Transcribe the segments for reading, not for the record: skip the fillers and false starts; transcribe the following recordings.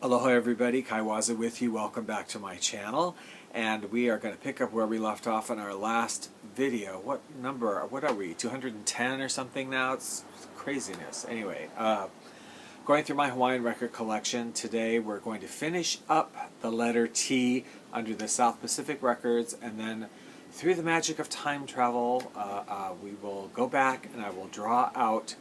Aloha everybody, Kaiwaza with you. Welcome back to my channel. And we are going to pick up where we left off in our last video. What are we, 210 or something now? It's craziness. Anyway, going through my Hawaiian record collection, today we're going to finish up the letter T under the South Pacific records, and then through the magic of time travel, we will go back and I will draw out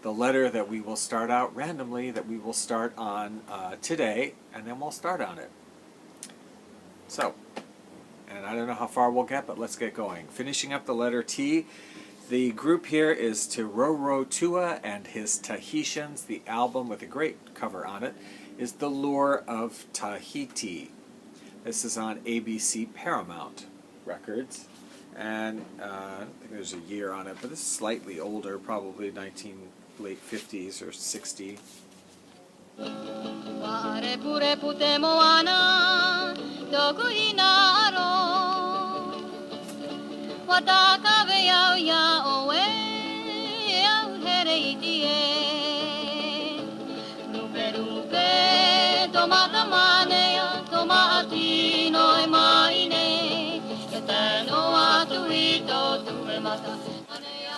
the letter that we will start out randomly, that we will start on today, and then we'll start on it. So, and I don't know how far we'll get, but let's get going. Finishing up the letter T, the group here is Terorotua and his Tahitians. The album with a great cover on it is The Lure of Tahiti. This is on ABC Paramount Records, and I don't think there's a year on it, but this is slightly older, probably late 50s or 60.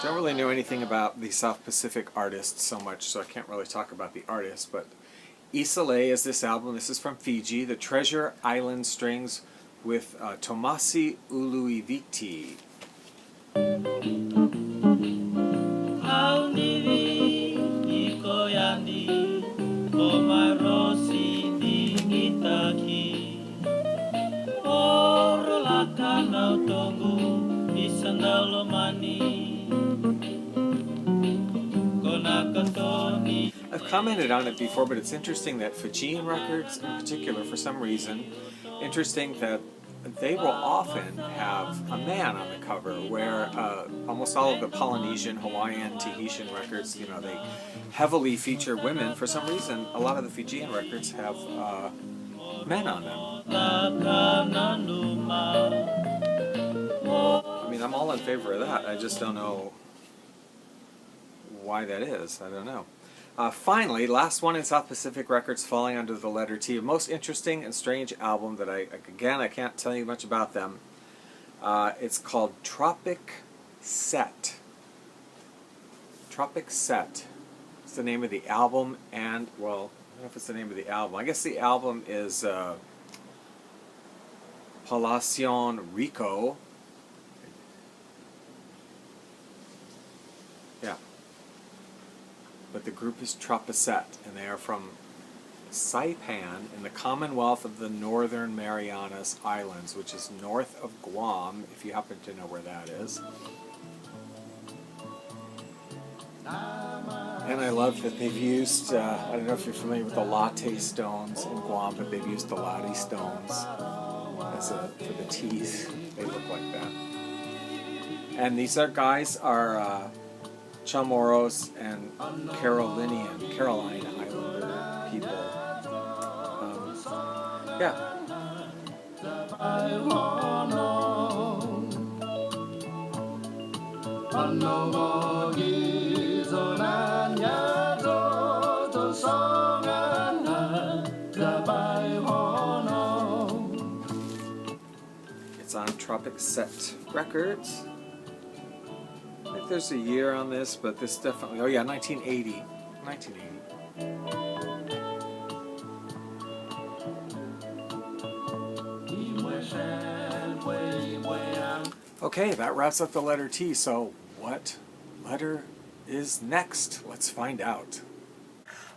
Don't really know anything about the South Pacific artists so much, so I can't really talk about the artists, but Isale is this album. This is from Fiji, the Treasure Island Strings with Tomasi Uluviti. I've commented on it before, but it's interesting that Fijian records in particular, for some reason, interesting that they will often have a man on the cover, where almost all of the Polynesian, Hawaiian, Tahitian records, you know, they heavily feature women. For some reason, a lot of the Fijian records have men on them. I mean, I'm all in favor of that. I just don't know why that is. I don't know. Finally, last one in South Pacific Records, falling under the letter T. A most interesting and strange album that I can't tell you much about them. It's called Tropicsette. Tropicsette. It's the name of the album, and, well, I don't know if it's the name of the album. I guess the album is Palacion Rico. Yeah. But the group is Tropicsette, and they are from Saipan in the Commonwealth of the Northern Marianas Islands, which is north of Guam, if you happen to know where that is. And I love that they've used, I don't know if you're familiar with the latte stones in Guam, but they've used the latte stones for the teeth. They look like that. And these guys are Chamorros and Caroline Islander people. Yeah. It's on Tropicsette Records. I think there's a year on this, but this definitely, oh yeah, 1980. 1980. Okay, that wraps up the letter T, so what letter is next? Let's find out.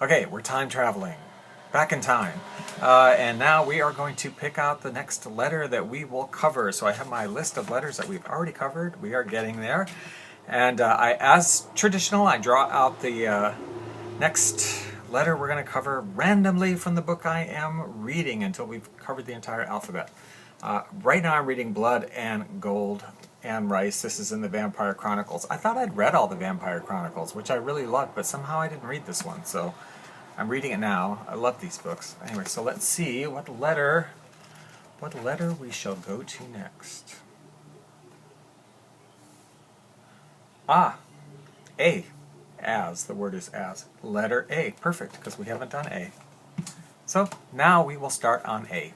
Okay, we're time traveling. Back in time. And now we are going to pick out the next letter that we will cover. So I have my list of letters that we've already covered. We are getting there. And as traditional, I draw out the next letter we're going to cover randomly from the book I am reading until we've covered the entire alphabet. Right now I'm reading Blood and Gold and Rice. This is in the Vampire Chronicles. I thought I'd read all the Vampire Chronicles, which I really loved, but somehow I didn't read this one, so I'm reading it now. I love these books. Anyway, so let's see what letter we shall go to next. Ah, A. As. The word is as. Letter A. Perfect, because we haven't done A. So now we will start on A.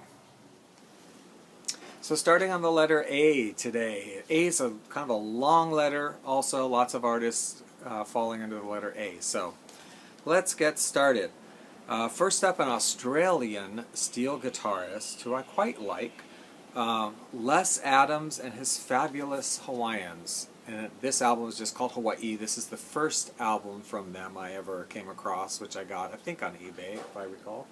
So starting on the letter A today. A is a kind of a long letter. Also, lots of artists falling under the letter A. So let's get started. First up, an Australian steel guitarist who I quite like, Les Adams and his Fabulous Hawaiians. And this album is just called Hawaii. This is the first album from them I ever came across, which I got, I think, on eBay, if I recall.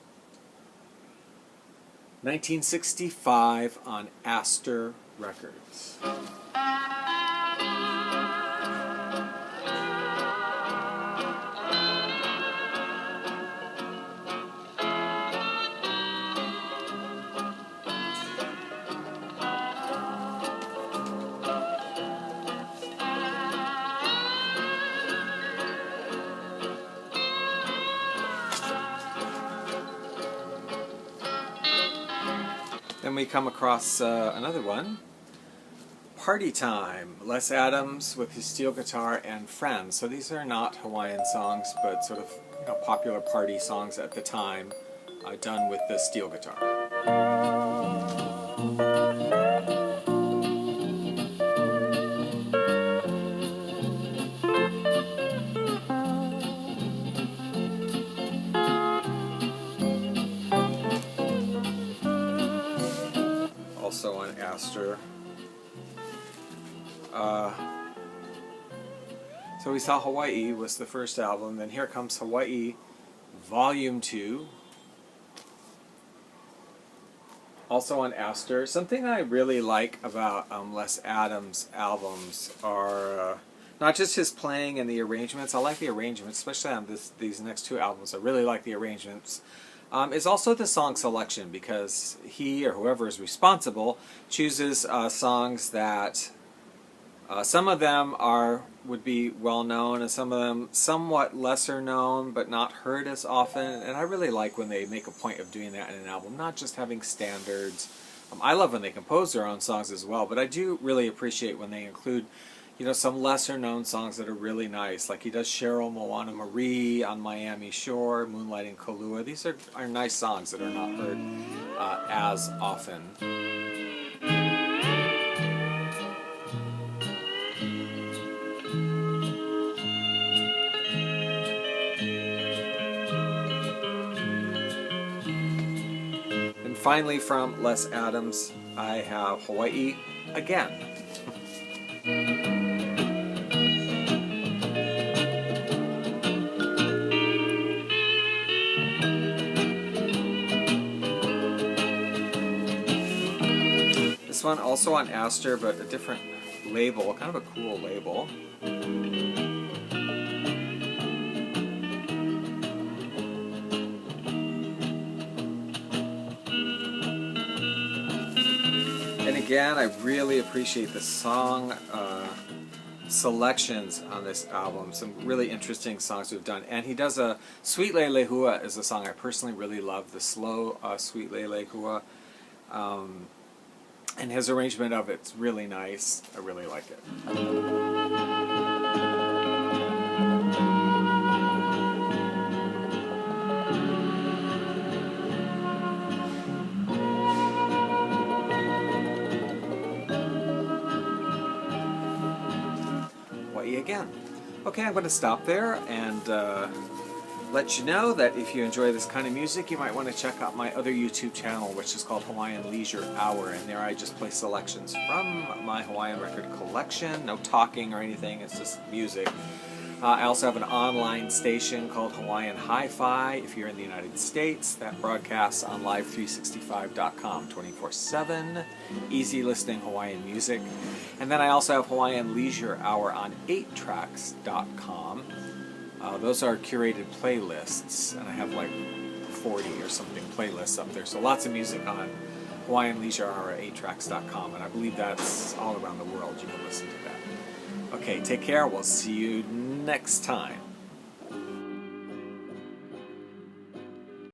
1965 on Astor Records. Then we come across another one, Party Time, Les Adams with his steel guitar and Friends. So these are not Hawaiian songs, but sort of popular party songs at the time, done with the steel guitar. Also on Astor. So we saw Hawaii was the first album, then here comes Hawaii Volume 2. Also on Astor. Something I really like about Les Adams' albums are not just his playing and the arrangements. I like the arrangements, especially on these next two albums. I really like the arrangements. Is also the song selection, because he or whoever is responsible chooses songs that some of them would be well known, and some of them somewhat lesser known but not heard as often. And I really like when they make a point of doing that in an album, not just having standards. I love when they compose their own songs as well, but I do really appreciate when they include some lesser known songs that are really nice, like he does Cheryl Moana Marie on Miami Shore, Moonlighting Kalua. These are nice songs that are not heard as often. And finally, from Les Adams, I have Hawaii Again. This one also on Astor, but a different label, kind of a cool label. And again, I really appreciate the song selections on this album. Some really interesting songs we've done. And he does a Sweet Lelehua is a song I personally really love, the slow Sweet Lelehua. And his arrangement of it's really nice. I really like it. Hawaii Again. Okay, I'm going to stop there and let you know that if you enjoy this kind of music, you might want to check out my other YouTube channel, which is called Hawaiian Leisure Hour, and there I just play selections from my Hawaiian record collection. No talking or anything, it's just music. I also have an online station called Hawaiian Hi-Fi if you're in the United States that broadcasts on live365.com 24/7. Easy listening Hawaiian music. And then I also have Hawaiian Leisure Hour on 8tracks.com. Those are curated playlists, and I have like 40 or something playlists up there. So lots of music on Hawaiian Leisure Hour at 8tracks.com, and I believe that's all around the world. You can listen to that. Okay, take care. We'll see you next time.